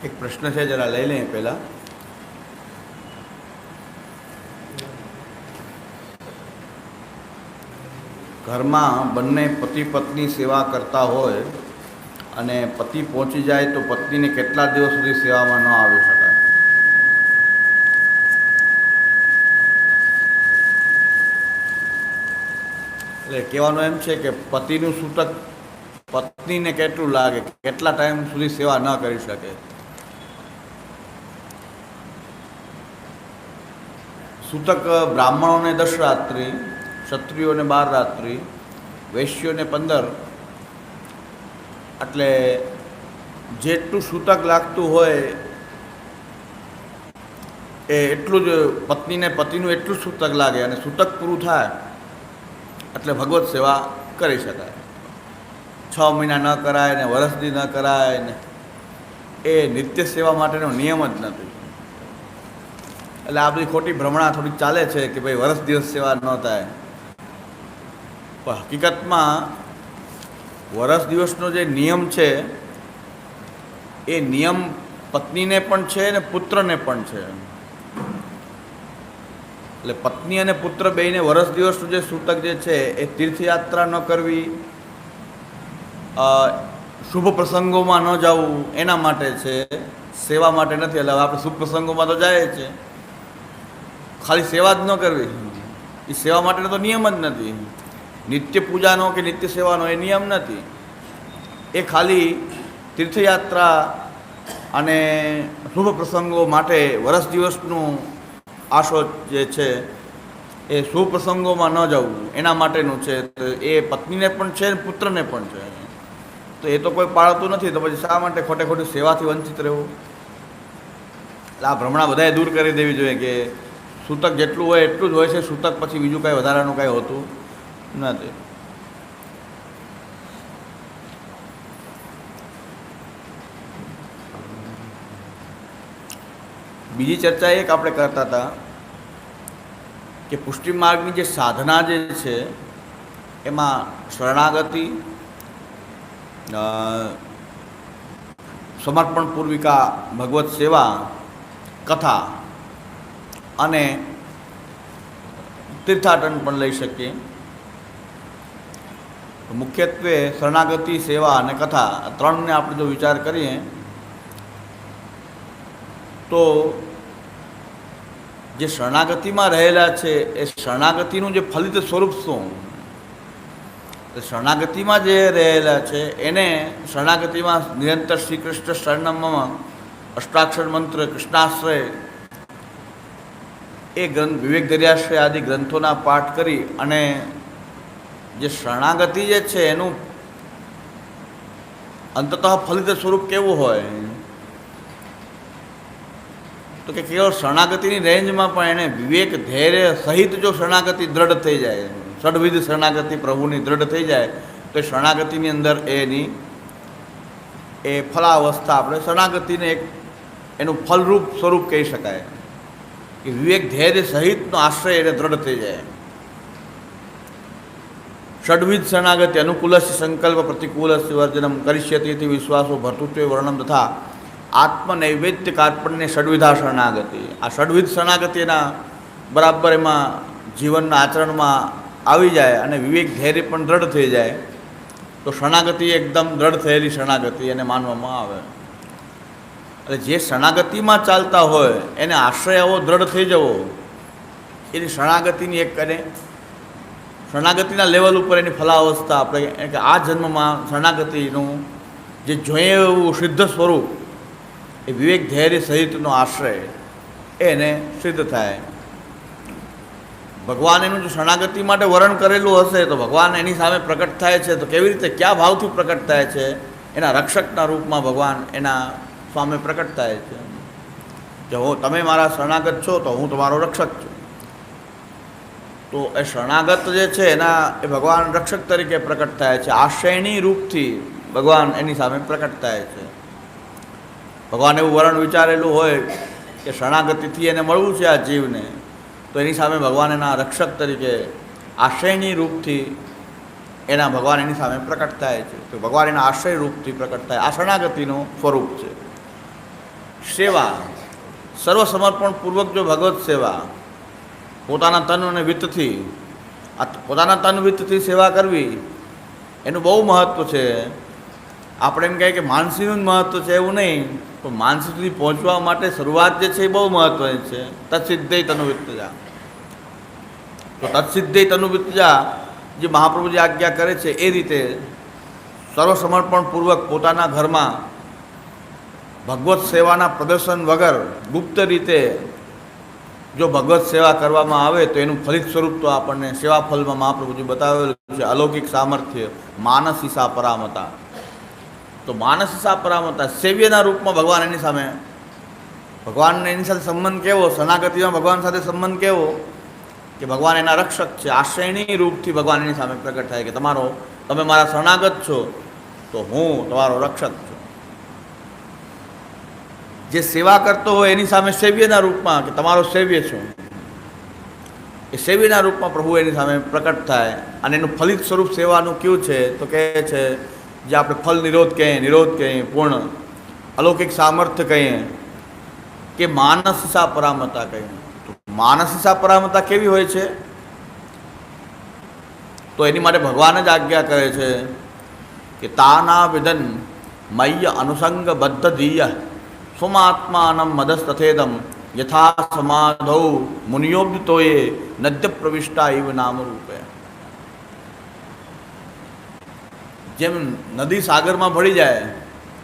એક પ્રશ્ન છે, જરા લઈ લઈએ પહેલાં. ઘરમાં બંને પતિ પત્ની સેવા કરતા હોય અને પતિ પહોંચી જાય તો પત્નીને કેટલા દિવસ સુધી સેવામાં ન આવી શકાય? એટલે કહેવાનું એમ છે કે પતિનું સૂતક પત્નીને કેટલું લાગે, કેટલા ટાઈમ સુધી સેવા ન કરી શકે. સૂતક બ્રાહ્મણોને 10 રાત્રિ, ક્ષત્રિયોને 12 રાત્રિ, વૈશ્યોને 15. એટલે જેટલું સૂતક લાગતું હોય એ એટલું જ પત્નીને પતિનું એટલું જ સૂતક લાગે, અને સૂતક પૂરું થાય એટલે ભગવત સેવા કરી શકાય. 6 મહિના ન કરાય ને વર્ષથી ન કરાય ને, એ નિત્ય સેવા માટેનો નિયમ જ નથી. એટલે આ બધી ખોટી ભ્રમણા થોડીક ચાલે છે કે ભાઈ વર્ષ દિવસ સેવા ન થાય. પણ હકીકતમાં વર્ષ દિવસનો જે નિયમ છે એ નિયમ પત્નીને પણ છે ને પુત્રને પણ છે. એટલે પત્ની અને પુત્ર બેયને વર્ષ દિવસનું જે સૂતક જે છે એ તીર્થયાત્રા ન કરવી, શુભ પ્રસંગોમાં ન જવું એના માટે છે, સેવા માટે નથી. એટલે આપણે શુભ પ્રસંગોમાં તો જાય છે, ખાલી સેવા જ ન કરવી એ સેવા માટેનો તો નિયમ જ નથી. નિત્ય પૂજાનો કે નિત્ય સેવાનો એ નિયમ નથી. એ ખાલી તીર્થયાત્રા અને શુભ પ્રસંગો માટે વર્ષ દિવસનું આશો જે છે એ શુભ પ્રસંગોમાં ન જવું એના માટેનું છે. તો એ પત્નીને પણ છે ને પુત્રને પણ છે. તો એ તો કોઈ પાળતું નથી, તો પછી શા માટે ખોટે ખોટી સેવાથી વંચિત રહેવું? એટલે આ ભ્રમણા બધાએ દૂર કરી દેવી જોઈએ કે સૂતક જેટલું હોય એટલું જ હોય છે. સૂતક પછી બીજું કાંઈ વધારાનું કાંઈ હોતું નથી. બીજી ચર્ચા એક આપણે કરતા હતા કે પુષ્ટિ માર્ગની જે સાધના જે છે એમાં શરણાગતિ, સમર્પણ પૂર્વિકા ભગવત સેવા, કથા અને તીર્થાટન પણ લઈ શકીએ. મુખ્યત્વે શરણાગતિ, સેવા અને કથા, આ ત્રણને આપણે જો વિચાર કરીએ તો જે શરણાગતિમાં રહેલા છે એ શરણાગતિનું જે ફલિત સ્વરૂપ શું, શરણાગતિમાં જે રહેલા છે એને શરણાગતિમાં નિરંતર શ્રી કૃષ્ણ શરણમમાં અષ્ટાક્ષર મંત્ર, કૃષ્ણાશ્રય, એ ગ્રંથ, વિવેક દરિયાશ્રય આદિ ગ્રંથોના પાઠ કરી અને જે શરણાગતિ જે છે એનું અંતતઃ ફલિત સ્વરૂપ કેવું હોય તો કે કેવળ શરણાગતિની રેન્જમાં પણ એને વિવેક ધૈર્ય સહિત જો શરણાગતિ દ્રઢ થઈ જાય, ષડવિધ શરણાગતિ પ્રભુની દ્રઢ થઈ જાય તો એ શરણાગતિની અંદર એની એ ફલાવસ્થા આપણે શરણાગતિને એક એનું ફલરૂપ સ્વરૂપ કહી શકાય કે વિવેક ધૈર્ય સહિતનો આશ્રય એને દ્રઢ થઈ જાય. ષડવિધ શરણાગતિ અનુકૂલસ્ય સંકલ્પ પ્રતિકૂલસ્ય વર્જનમ કરિષ્યતિ વિશ્વાસો ભર્તૃત્વે વર્ણમ તથા આત્મનૈવેદ્ય કાર્પણ્ય ષડવિધા શરણાગતિ. આ ષડવિધ શરણાગતિ એના બરાબર એમાં જીવનના આચરણમાં આવી જાય અને વિવેક ધૈર્ય પણ દ્રઢ થઈ જાય તો શરણાગતિ એકદમ દ્રઢ થયેલી શરણાગતિ એને માનવામાં આવે. એટલે જે શરણાગતિમાં ચાલતા હોય એને આશ્રય આવો દ્રઢ થઈ જવો, એની શરણાગતિની એક અને શરણાગતિના લેવલ ઉપર એની ફલાવસ્થા આપણે કે આ જન્મમાં શરણાગતિનું જે જોઈએ એવું સિદ્ધ સ્વરૂપ એ વિવેક ધૈર્ય સહિતનો આશ્રય એને સિદ્ધ થાય. ભગવાન એનું જો શરણાગતિ માટે વર્ણન કરેલું હશે તો ભગવાન એની સામે પ્રકટ થાય છે તો કેવી રીતે, કયા ભાવથી પ્રકટ થાય છે? એના રક્ષકના રૂપમાં ભગવાન એના સામે પ્રકટ થાય છે કે તમે મારા શરણાગત છો તો હું તમારો રક્ષક છું. તો એ શરણાગત જે છે એના એ ભગવાન રક્ષક તરીકે પ્રકટ થાય છે. આશ્રયની રૂપથી ભગવાન એની સામે પ્રકટ થાય છે. ભગવાન એવું વર્ણન વિચારેલું હોય કે શરણાગતિથી એને મળવું છે આ જીવને, તો એની સામે ભગવાન એના રક્ષક તરીકે આશ્રયની રૂપથી એના ભગવાન એની સામે પ્રકટ થાય છે. તો ભગવાન એના આશ્રય રૂપથી પ્રકટ થાય. આ શરણાગતિનું સ્વરૂપ છે. સેવા, સર્વસમર્પણપૂર્વક જો ભગવત સેવા પોતાના તન અને વિત્તથી, પોતાના તન વિત્તથી સેવા કરવી એનું બહુ મહત્ત્વ છે. આપણે એમ કહીએ કે માનસીનું જ મહત્ત્વ છે એવું નહીં, તો માનસી સુધી પહોંચવા માટે શરૂઆત જે છે એ બહુ મહત્ત્વની છે. તત્સિદ્ધેય તનુવિત્તજા. તો તત્સિદ્ધેય તનુવિત્તજા જે મહાપ્રભુજી આજ્ઞા કરે છે એ રીતે સર્વસમર્પણપૂર્વક પોતાના ઘરમાં ભગવત સેવાના પ્રદર્શન વગર ગુપ્ત રીતે જો ભગવત સેવા કરવામાં આવે તો એનું ફલિત સ્વરૂપ તો આપણને સેવા ફલમાં મહાપ્રભુજી બતાવેલું છે. અલૌકિક સામર્થ્ય, માનસીસા પરામતા. તો માનસીસા પરામતા સેવ્યના રૂપમાં ભગવાન એની સામે, ભગવાનને એની સાથે સંબંધ કેવો, શરણાગતિમાં ભગવાન સાથે સંબંધ કેવો કે ભગવાન એના રક્ષક છે. આશ્રયણી રૂપથી ભગવાન એની સામે પ્રગટ થાય કે તમે મારા શરણાગત છો તો હું તમારો રક્ષક છું. જે સેવા કરતો હોય એની સામે સેવ્યના રૂપમાં કે તમારો સેવ્ય છું, એ સેવ્યના રૂપમાં પ્રભુ એની સામે પ્રકટ થાય. અને એનું ફલિત સ્વરૂપ સેવાનું કયું છે તો કહે છે જે આપણે ફલ નિરોધ કહીએ, પૂર્ણ અલૌકિક સામર્થ્ય કહીએ કે માનસીસા પરામતા કહીએ. તો માનસીસા પરામતા કેવી હોય છે તો એની માટે ભગવાન જ આજ્ઞા કરે છે કે તાના વિદન મય્ય અનુસંગ બદ્ધ ધીય સ્વમાત્માનમ મદસ્તથેદમ યથા સમાધૌ મુનિયોબ્દિતોએ નદ્ય પ્રવિષ્ટા ઇવ નામરૂપે. જેમ નદી સાગરમાં ભળી જાય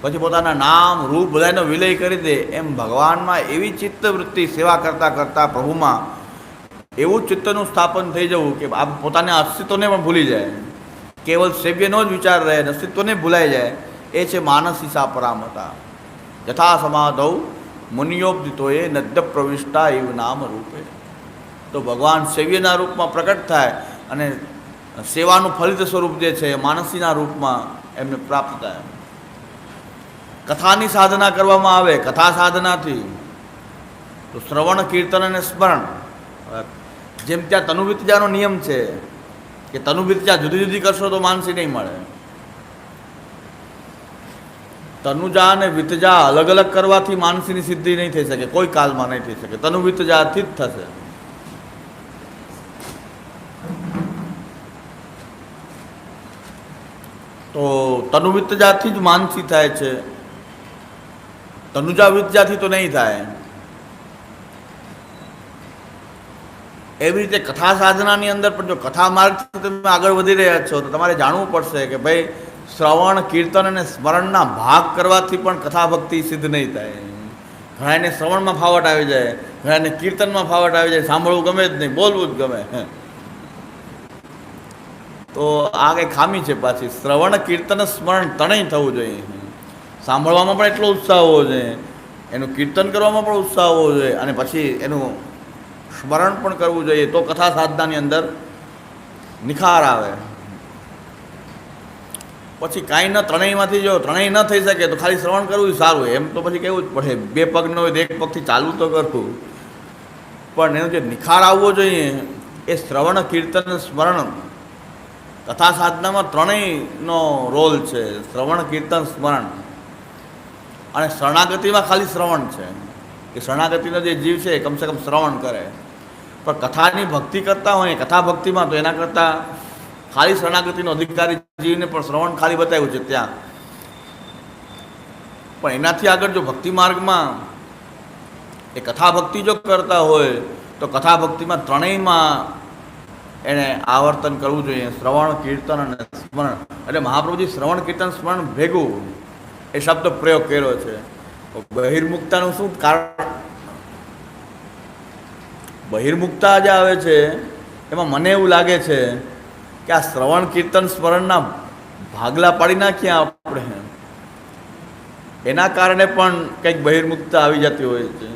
પછી પોતાના નામ રૂપ બધાનો વિલય કરી દે, એમ ભગવાનમાં એવી ચિત્તવૃત્તિ સેવા કરતાં કરતાં પ્રભુમાં એવું ચિત્તનું સ્થાપન થઈ જવું કે આ પોતાના અસ્તિત્વને પણ ભૂલી જાય, કેવલ સેવ્યનો જ વિચાર રહે, અસ્તિત્વને ભૂલાઈ જાય. એ છે માનસીસા પરામતા. યથા સમાધૌ મુનિયોબ્દિતોએ નદ્ય પ્રવિષ્ટા ઇવ નામ રૂપે. તો ભગવાન સેવ્યના રૂપમાં પ્રકટ થાય અને સેવાનું ફલિત સ્વરૂપ જે છે માનસીના રૂપમાં એમને પ્રાપ્ત થાય. કથાની સાધના કરવામાં આવે, કથા સાધનાથી તો શ્રવણ, કીર્તન અને સ્મરણ. જેમ ત્યાં તનુવિત્તજાનો નિયમ છે કે તનુવિત્તજા જુદી જુદી કરશો તો માનસી નહીં મળે. તનુજા અને વિત્તજા અલગ અલગ કરવાથી માનસીની સિદ્ધિ નહીં થઈ શકે, કોઈ કાલમાં નહીં થઈ શકે. તનુવિત્તજાથી જ થશે. તો તનુવિત્તજાથી જ માનસી થાય છે, તનુજા વિત્તજાથી તો નહીં થાય. એવી રીતે કથા સાધનાની અંદર પણ જો કથા માર્ગથી તમે આગળ વધી રહ્યા છો તો તમારે જાણવું પડશે કે ભાઈ શ્રવણ, કીર્તન અને સ્મરણના ભાગ કરવાથી પણ કથા ભક્તિ સિદ્ધ નહીં થાય. ઘણાને શ્રવણમાં ફાવટ આવી જાય, ઘણાને કીર્તનમાં ફાવટ આવી જાય, સાંભળવું ગમે જ નહીં, બોલવું જ ગમે. તો આ કંઈ ખામી છે પાછી. શ્રવણ, કીર્તન, સ્મરણ ત્રણેય થવું જોઈએ. સાંભળવામાં પણ એટલો ઉત્સાહ હોવો જોઈએ, એનું કીર્તન કરવામાં પણ ઉત્સાહ હોવો જોઈએ, અને પછી એનું સ્મરણ પણ કરવું જોઈએ. તો કથા સાધનાની અંદર નિખાર આવે. પછી કાંઈ ન, ત્રણેયમાંથી જો ત્રણેય ન થઈ શકે તો ખાલી શ્રવણ કરવું સારું. એમ તો પછી કેવું જ પડે, બે પગનો હોય તો એક પગથી ચાલુ તો કરવું, પણ એનો જે નિખાર આવવો જોઈએ એ શ્રવણ, કીર્તન, સ્મરણ. કથા સાધનામાં ત્રણેયનો રોલ છે, શ્રવણ, કીર્તન, સ્મરણ. અને શરણાગતિમાં ખાલી શ્રવણ છે કે શરણાગતિનો જે જીવ છે એ કમસે કમ શ્રવણ કરે. પણ કથાની ભક્તિ કરતા હોય કથા ભક્તિમાં તો એના કરતાં ખાલી શરણાગતિનો અધિકારી જીવને પણ શ્રવણ ખાલી બતાવ્યું છે ત્યાં. પણ એનાથી આગળ જો ભક્તિ માર્ગમાં એ કથા ભક્તિ જો કરતા હોય તો કથા ભક્તિમાં ત્રણેયમાં એણે આવર્તન કરવું જોઈએ, શ્રવણ, કીર્તન અને સ્મરણ. એટલે મહાપ્રભુજી શ્રવણ, કીર્તન, સ્મરણ ભેગું એ શબ્દ પ્રયોગ કર્યો છે. બહિર્મુક્તાનું શું કારણ? બહિર્મુક્તા જે આવે છે એમાં મને એવું લાગે છે કે આ શ્રવણ, કીર્તન, સ્મરણના ભાગલા પાડી નાખીએ આપણે, એના કારણે પણ કંઈક બહિર્મુક્તા આવી જતી હોય છે.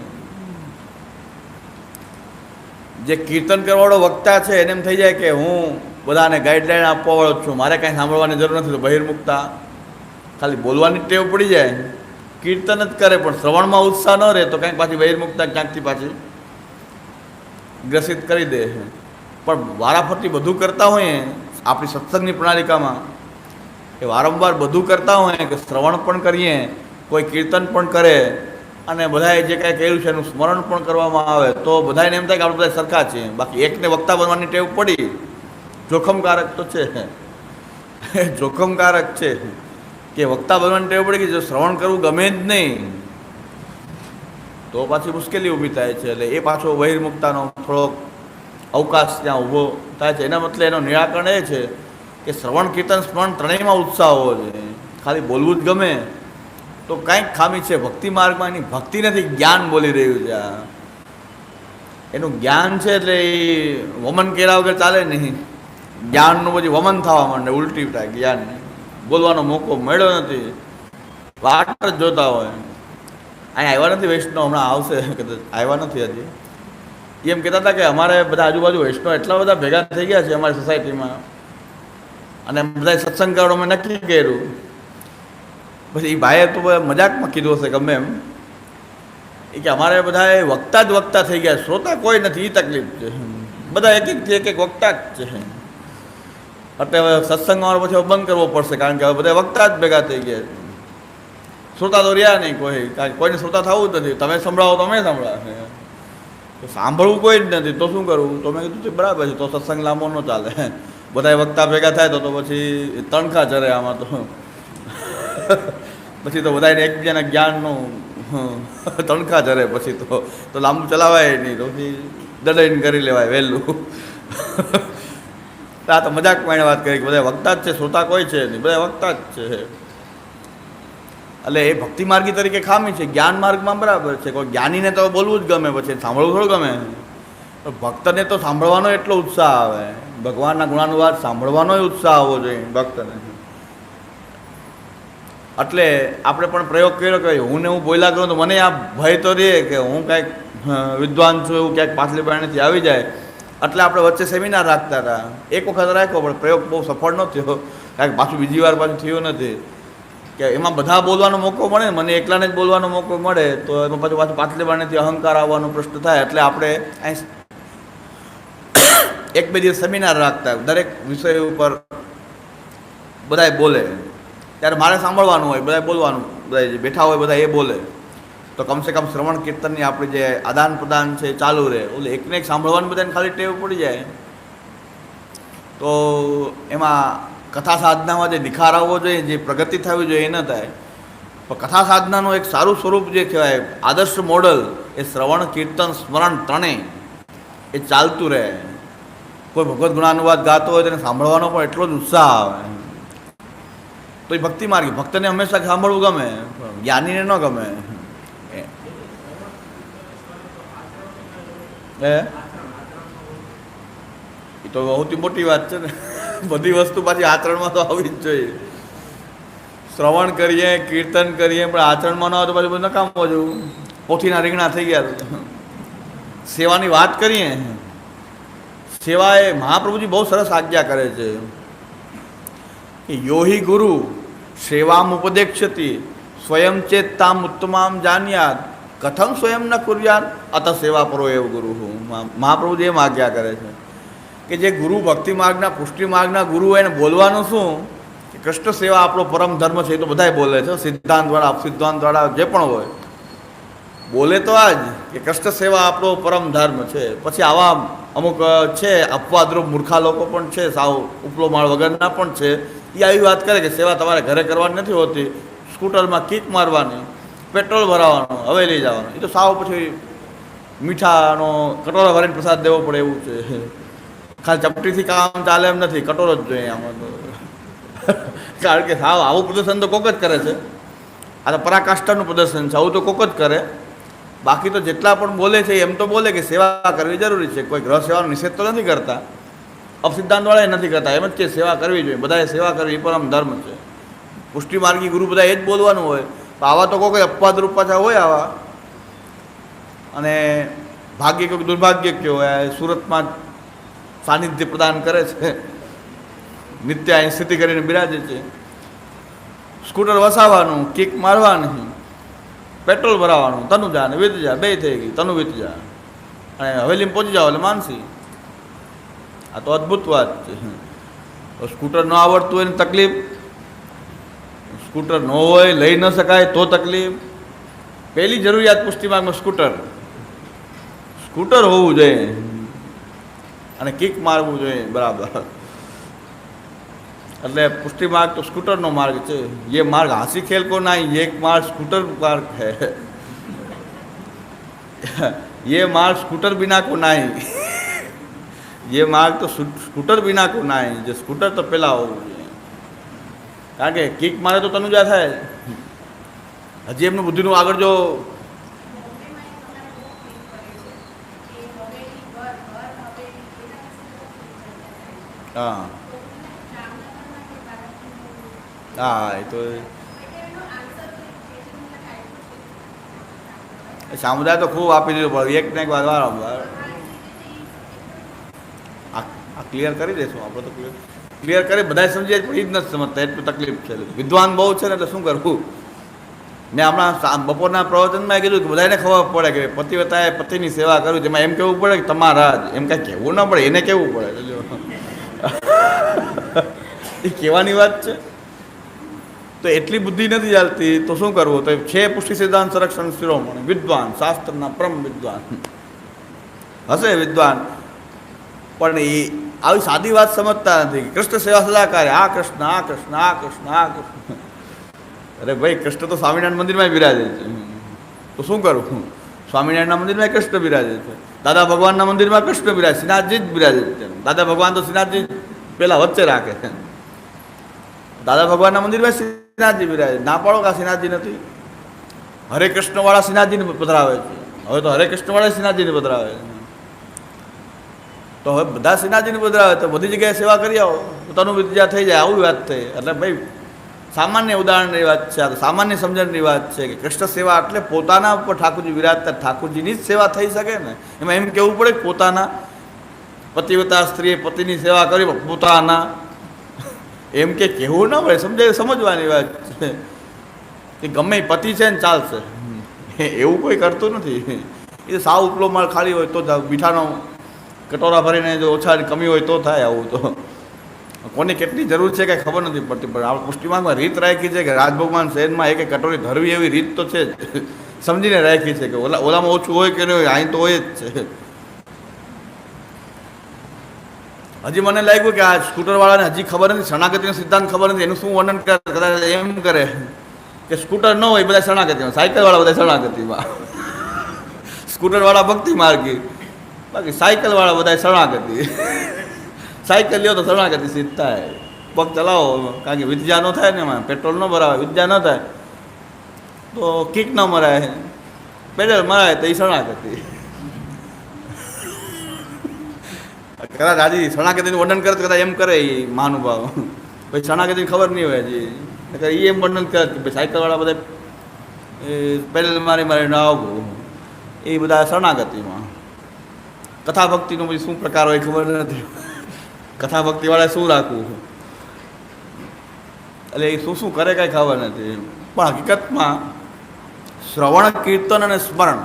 જે કીર્તન કરવાવાળો વક્તા છે એને એમ થઈ જાય કે હું બધાને ગાઈડલાઈન આપવાવાળો જ છું, મારે કાંઈ સાંભળવાની જરૂર નથી. તો બહિર્મુક્તા ખાલી બોલવાની ટેવ પડી જાય, કીર્તન જ કરે પણ શ્રવણમાં ઉત્સાહ ન રહે તો કંઈક પાછી બહિર્મુક્તા ક્યાંકથી પાછી ગ્રસિત કરી દે. પણ વારાફરતી બધું કરતા હોઈએ આપણી સત્સંગની પ્રણાલિકામાં, એ વારંવાર બધું કરતા હોઈએ કે શ્રવણ પણ કરીએ, કોઈ કીર્તન પણ કરે, અને બધાએ જે કાંઈ કહ્યું છે એનું સ્મરણ પણ કરવામાં આવે તો બધાને એમ થાય કે આપણે બધા સરખા છીએ. બાકી એકને વક્તા બનવાની ટેવ પડી, જોખમકારક તો છે, જોખમકારક છે કે વક્તા બનવાની ટેવ પડી કે જો શ્રવણ કરવું ગમે જ નહીં તો પાછી મુશ્કેલી ઊભી થાય છે. એટલે એ પાછો બહિર્મુક્તાનો થોડોક અવકાશ ત્યાં ઊભો થાય છે. એના મતલબ એનો નિરાકરણ એ છે કે શ્રવણ કીર્તન સ્મરણ ત્રણેયમાં ઉત્સાહ હોવો જોઈએ. ખાલી બોલવું જ ગમે તો કાંઈક ખામી છે. ભક્તિ માર્ગમાં એની ભક્તિ નથી, જ્ઞાન બોલી રહ્યું છે. એનું જ્ઞાન છે એટલે એ વમન કર્યા વગર ચાલે નહીં. જ્ઞાનનું પછી વમન થવા માંડે, ઉલટી થાય. જ્ઞાન બોલવાનો મોકો મળ્યો નથી, વાટ જ જોતા હોય. અહીંયા આવ્યા નથી વૈષ્ણવ, હમણાં આવશે, કદાચ આવ્યા નથી હજી. એમ કહેતા હતા કે અમારે બધા આજુબાજુ વૈષ્ણવ એટલા બધા ભેગા થઈ ગયા છે અમારી સોસાયટીમાં, અને બધા સત્સંગ કરવાનું અમે નક્કી કર્યું. પછી એ ભાઈએ તો મજાકમાં કીધું હશે ગમે એમ, એ કે અમારે બધા વક્તા જ વક્તા થઈ ગયા, શ્રોતા કોઈ નથી. એ તકલીફ છે. બધા એક એક વક્તા જ છે. એટલે હવે સત્સંગ અમારો પછી બંધ કરવો પડશે, કારણ કે હવે બધા વક્તા જ ભેગા થઈ ગયા. શ્રોતા તો રહ્યા નહીં કોઈ, કારણ કે કોઈને શ્રોતા થવું જ નથી. તમે સંભળાવો તો અમે સંભળાવે, સાંભળવું કોઈ જ નથી તો શું કરવું? તો મેં કીધું બરાબર છે, તો સત્સંગ લાંબો ન ચાલે. બધા વક્તા ભેગા થાય તો પછી તણખા ચરે આમાં તો. પછી તો બધાને એકબીજાના જ્ઞાનનું તણખા ચરે, પછી તો લાંબુ ચલાવાય નહીં, તો પછી દડાઈને કરી લેવાય વહેલું. આ તો મજાકમાં એને વાત કરી કે બધા વક્તા જ છે, શ્રોતા કોઈ છે નહીં, બધા વક્તા જ છે. એટલે એ ભક્તિ માર્ગી તરીકે ખામી છે. જ્ઞાન માર્ગમાં બરાબર છે, કોઈ જ્ઞાનીને તો બોલવું જ ગમે, પછી સાંભળવું થોડું ગમે. ભક્તને તો સાંભળવાનો એટલો ઉત્સાહ આવે, ભગવાનના ગુણાનુવાદ સાંભળવાનો ઉત્સાહ આવવો જોઈએ ભક્તને. એટલે આપણે પણ પ્રયોગ કર્યો કે હું ને હું બોલ્યા કરું તો મને આ ભય તો રહે કે હું કાંઈક વિદ્વાન છું એવું ક્યાંક પાછલી પાણીથી આવી જાય. એટલે આપણે વચ્ચે સેમિનાર રાખતા હતા. એક વખત રાખ્યો પણ પ્રયોગ બહુ સફળ ન થયો, કારણ કે પાછું બીજી વાર પાછું થયું નથી. કે એમાં બધા બોલવાનો મોકો મળે, મને એકલાને જ બોલવાનો મોકો મળે તો એમાં પાછું પાછલી પાણીથી અહંકાર આવવાનો પ્રશ્ન થાય. એટલે આપણે એક બે દિવસ સેમિનાર રાખતા, દરેક વિષય ઉપર બધાએ બોલે. ત્યારે મારે સાંભળવાનું હોય, બધાએ બોલવાનું, બધા જે બેઠા હોય બધા એ બોલે, તો કમસે કમ શ્રવણ કીર્તનની આપણી જે આદાન પ્રદાન છે ચાલુ રહે. એટલે એકને એક સાંભળવાનું બધાને ખાલી ટેવ પડી જાય તો એમાં કથા સાધનામાં જે નિખાર આવવો જોઈએ, જે પ્રગતિ થવી જોઈએ એ ન થાય. પણ કથા સાધનાનું એક સારું સ્વરૂપ જે કહેવાય, આદર્શ મોડલ, એ શ્રવણ કીર્તન સ્મરણ ત્રણેય એ ચાલતું રહે. કોઈ ભગવદ્ ગુણાનુવાદ ગાતો હોય તેને સાંભળવાનો પણ એટલો જ ઉત્સાહ આવે. તો એ ભક્તિ માર્ગી. ભક્તને હંમેશા સાંભળવું ગમે, જ્ઞાનીને ન ગમે. એ તો સૌથી મોટી વાત છે ને. બધી વસ્તુ પાછી આચરણમાં તો આવવી જ જોઈએ. શ્રવણ કરીએ, કીર્તન કરીએ, પણ આચરણમાં ન આવે તો પાછું બધું નકામો જવું, પોથીના રીંગણા થઈ ગયા. સેવાની વાત કરીએ, સેવા એ મહાપ્રભુજી બહુ સરસ આજ્ઞા કરે છે કે યોહી ગુરુ સેવામ ઉપદેક્ષતી સ્વયં ચેત્તામ ઉત્તમામ જાન્યાત કથમ સ્વયં ન કુર્યાત અત સેવા પરો એવ ગુરુ. મહાપ્રભુજી એમ આજ્ઞા કરે છે કે જે ગુરુ ભક્તિ માર્ગના પુષ્ટિ માર્ગના ગુરુ હોય એને બોલવાનું શું કે કૃષ્ણ સેવા આપણો પરમ ધર્મ છે. એ તો બધાય બોલે છે, સિદ્ધાંત વાળા અપસિદ્ધાંત વાળા જે પણ હોય બોલે તો આ જ કે કૃષ્ણ સેવા આપણો પરમ ધર્મ છે. પછી આવા અમુક છે અપવાદરૂપ મૂર્ખા લોકો પણ છે, સાવ ઉપલો માળ વગરના પણ છે. એ આવી વાત કરે કે સેવા તમારે ઘરે કરવાની નથી હોતી, સ્કૂટરમાં કિક મારવાની, પેટ્રોલ ભરાવાનું, હવે લઈ જવાનું. એ તો સાવ પછી મીઠાનો કટોરો ભરીને પ્રસાદ દેવો પડે એવું છે. ખાલી ચપટીથી કામ ચાલે એમ નથી, કટોરો જ જોઈએ આમાં તો. કારણ કે સાવ આવું પ્રદર્શન તો કોક જ કરે છે. આ તો પરાકાષ્ઠાનું પ્રદર્શન છે, આવું તો કોક જ કરે. બાકી તો જેટલા પણ બોલે છે એમ તો બોલે કે સેવા કરવી જરૂરી છે. કોઈ ગ્રહ સેવાનો નિષેધ તો નથી કરતા, અપસિદ્ધાંતવાળા નથી કરતા, એમ જ કે સેવા કરવી જોઈએ, બધાએ સેવા કરવી એ પરમ ધર્મ છે. પુષ્ટિ માર્ગી ગુરુ બધા એ જ બોલવાનું હોય. તો આવા તો કોઈ અપવાદરૂપ પાછા હોય આવા. અને ભાગ્ય કોઈ દુર્ભાગ્ય કયો હોય, સુરતમાં સાનિધ્ય પ્રદાન કરે છે, નિત્ય અહીં સ્થિતિ કરીને બિરાજે છે. સ્કૂટર વસાવવાનું, કિક મારવાની, પેટ્રોલ ભરાવાનું, તનુ જા ને વીત જા, બે થઈ ગઈ, તનુ વીત જા, અને હવેલીમાં પહોંચી જાઓ એટલે માનસી. આ તો અદ્ભુત વાત છે. તો સ્કૂટર ન આવડતું હોય ને તકલીફ, સ્કૂટર ન હોય લઈ ન શકાય તો તકલીફ, પહેલી જરૂરિયાત પુષ્ટિ માર્ગમાં સ્કૂટર હોવું જોઈએ અને કિક મારવું જોઈએ બરાબર. એટલે પુષ્ટિ मार्ग तो स्कूटर नो मार्ग है. ये मार्ग हंसी खेल को नहीं, ये एक मार्ग स्कूटर मार्ग है. ये मार्ग स्कूटर बिना को नहीं. ये मार्ग तो स्कूटर बिना को नहीं. जो स्कूटर तो पहला हो, કારણ કે કિક મારે તો તનુજા થાય. હજી એમનું બુદ્ધિનું આગળ જો હા હા એ તો સમુદાય તો ખૂબ આપી દીધું પડે એક ને એક વાર વારંવાર આ ક્લિયર કરી દઈશું આપણે તો ક્લિયર કરી બધા સમજીએ પણ એ જ નથી સમજતા, એટલું તકલીફ છે. વિદ્વાન બહુ છે ને એટલે શું કરવું. મેં હમણાં બપોરના પ્રવચનમાં કીધું કે બધાને ખબર પડે કે પતિવ્રતાએ પતિની સેવા કરવી, જેમાં એમ કહેવું પડે કે તમારા જ, એમ કાંઈ કહેવું ન પડે, એને કહેવું પડે. એ કહેવાની વાત છે. તો એટલી બુદ્ધિ નથી ચાલતી તો શું કરવું. તો છે પુષ્ટિ સિદ્ધાંત સંરક્ષણ શિરોમણી વિદ્વાન, શાસ્ત્રના પરમ વિદ્વાન હશે વિદ્વાન, પણ એ આવી સાદી વાત સમજતા નથી. કૃષ્ણ સેવા સદાકારે આ કૃષ્ણ આ કૃષ્ણ આ કૃષ્ણ આ કૃષ્ણ. અરે ભાઈ, કૃષ્ણ તો સ્વામિનારાયણ મંદિરમાં બિરાજે છે, તો શું કરું. સ્વામિનારાયણના મંદિરમાં કૃષ્ણ બિરાજે છે, દાદા ભગવાનના મંદિરમાં કૃષ્ણ બિરાજે, શ્રીનાથજી જ બિરાજે છે. દાદા ભગવાન તો શ્રીનાથજી પેલા વચ્ચે રાખે છે. દાદા ભગવાનના મંદિરમાં શ્રીનાથજી બિરાજે. ના પાડો કે શ્રીનાથજી નથી. હરે કૃષ્ણવાળા શ્રીનાથજીને પધરાવે છે. હવે તો હરે કૃષ્ણવાળા શ્રીનાથજીને પધરાવે છે. તો હવે બધા શ્રીનાથજીને પધરાવે તો બધી જગ્યાએ સેવા કરી આવો, પોતાનું વિદ્યા થઈ જાય. આવી વાત થઈ. એટલે ભાઈ સામાન્ય ઉદાહરણની વાત છે, આ તો સામાન્ય સમજણની વાત છે કે કૃષ્ણ સેવા એટલે પોતાના ઉપર ઠાકોરજી વિરાજતા ઠાકોરજીની જ સેવા થઈ શકે ને. એમાં એમ કહેવું પડે કે પોતાના પતિવ્રતા સ્ત્રીએ પતિની સેવા કરી પોતાના, એમ કે કહેવું ન પડે. સમજવાની વાત છે કે ગમે પતિ છે ને ચાલશે, એવું કોઈ કરતું નથી. એ સાવ ઉપલો માળ ખાલી હોય તો મીઠાનો કટોરા ભરીને જો ઓછા કમી હોય તો થાય. આવું તો કોની કેટલી જરૂર છે કંઈ ખબર નથી પડતી. પણ આપણે પુષ્ટિમાર્ગમાં રીત રાખી છે કે રાજભગવાન શહેરમાં એક કટોરી ધરવી એવી રીત તો છે જ. સમજીને રાખી છે કે ઓલામાં ઓછું હોય કે નહીં હોય, અહીં તો હોય જ છે. હજી મને લાગ્યું કે આ સ્કૂટરવાળાને હજી ખબર નથી, શરણાગતિનો સિદ્ધાંત ખબર નથી. એનું શું વર્ણન કરે, કદાચ એમ કરે કે સ્કૂટર ન હોય બધા શરણાગતિમાં, સાયકલવાળા બધા શરણાગતિમાં, સ્કૂટરવાળા ભક્તિ માર્ગી, બાકી સાયકલવાળા બધા શરણાગતિ. સાયકલ લ્યો તો શરણાગતિ સિદ્ધ થાય. પગ ચલાવો, કારણ કે વિદ્યા ન થાય ને, એમાં પેટ્રોલ ન ભરાવે, વિદ્યા ન થાય તો કિક ન મરાય, પેડલ મરાય તો એ શરણાગતિ. કદાચ આજે શરણાગતિનું વર્ણન કરે તો કદાચ એમ કરે એ મહાનુભાવ, ભાઈ શરણાગતિની ખબર નહીં હોય હજી, એ એમ વર્ણન કરે કે ભાઈ સાયકલવાળા બધા પેડલ મારી મારીને આવું, એ બધા શરણાગતિમાં. કથા ભક્તિનો પછી શું પ્રકાર હોય ખબર નથી. કથા ભક્તિવાળાએ શું રાખવું, એટલે એ શું શું કરે કાંઈ ખબર નથી. પણ હકીકતમાં શ્રવણ, કીર્તન અને સ્મરણ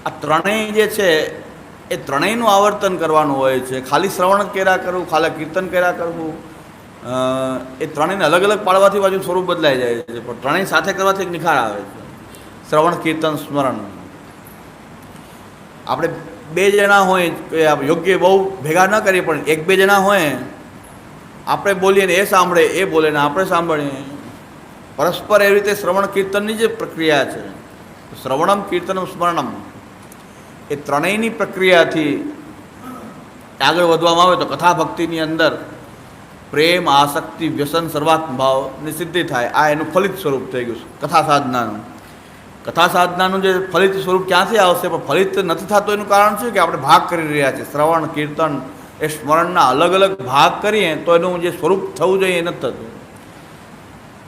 આ ત્રણેય જે છે એ ત્રણેયનું આવર્તન કરવાનું હોય છે. ખાલી શ્રવણ કર્યા કરવું, ખાલી કીર્તન કર્યા કરવું, એ ત્રણેયને અલગ અલગ પાડવાથી બાજુ સ્વરૂપ બદલાઈ જાય છે. પણ ત્રણેય સાથે કરવાથી એક નિખાર આવે છે. શ્રવણ, કીર્તન, સ્મરણ. આપણે બે જણા હોય કે યોગ્ય બહુ ભેગા ન કરીએ, પણ એક બે જણા હોય, આપણે બોલીએ ને એ સાંભળે, એ બોલે ને આપણે સાંભળીએ, પરસ્પર એવી રીતે શ્રવણ કીર્તનની જે પ્રક્રિયા છે, શ્રવણમ, કીર્તનમ, સ્મરણમ, એ ત્રણેયની પ્રક્રિયાથી આગળ વધવામાં આવે તો કથા ભક્તિની અંદર પ્રેમ, આસક્તિ, વ્યસન, સર્વાત્મ ભાવની સિદ્ધિ થાય. આ એનું ફલિત સ્વરૂપ થઈ ગયું કથા સાધનાનું. કથા સાધનાનું જે ફલિત સ્વરૂપ ક્યાંથી આવશે, પણ ફલિત નથી થતું એનું કારણ શું કે આપણે ભાગ કરી રહ્યા છીએ. શ્રવણ, કીર્તન એ સ્મરણના અલગ અલગ ભાગ કરીએ તો એનું જે સ્વરૂપ થવું જોઈએ એ નથી થતું.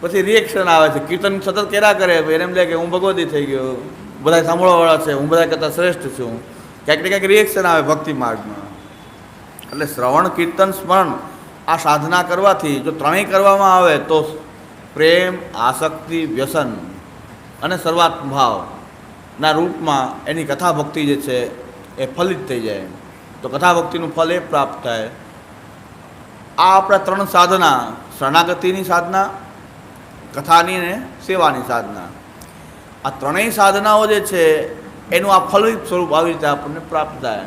પછી રિએક્શન આવે છે. કીર્તન સતત કર્યા કરે એને એમ લે કે હું ભગવતી થઈ ગયો, બધા સાંભળવાવાળા છે, હું બધા કરતાં શ્રેષ્ઠ છું. ક્યાંક ને ક્યાંક રિએક્શન આવે ભક્તિ માર્ગમાં. એટલે શ્રવણ, કીર્તન, સ્મરણ આ સાધના કરવાથી જો ત્રણેય કરવામાં આવે તો પ્રેમ, આસક્તિ, વ્યસન અને સર્વાત્મ ભાવના રૂપમાં એની કથા ભક્તિ જે છે એ ફલિત થઈ જાય. તો કથા ભક્તિનું ફલ એ પ્રાપ્ત થાય. આ આપણા ત્રણ સાધના, શરણાગતિની સાધના, કથાની અને સેવાની સાધના, આ ત્રણેય સાધનાઓ જે છે એનું આ ફલિત સ્વરૂપ આવી રીતે આપણને પ્રાપ્ત થાય.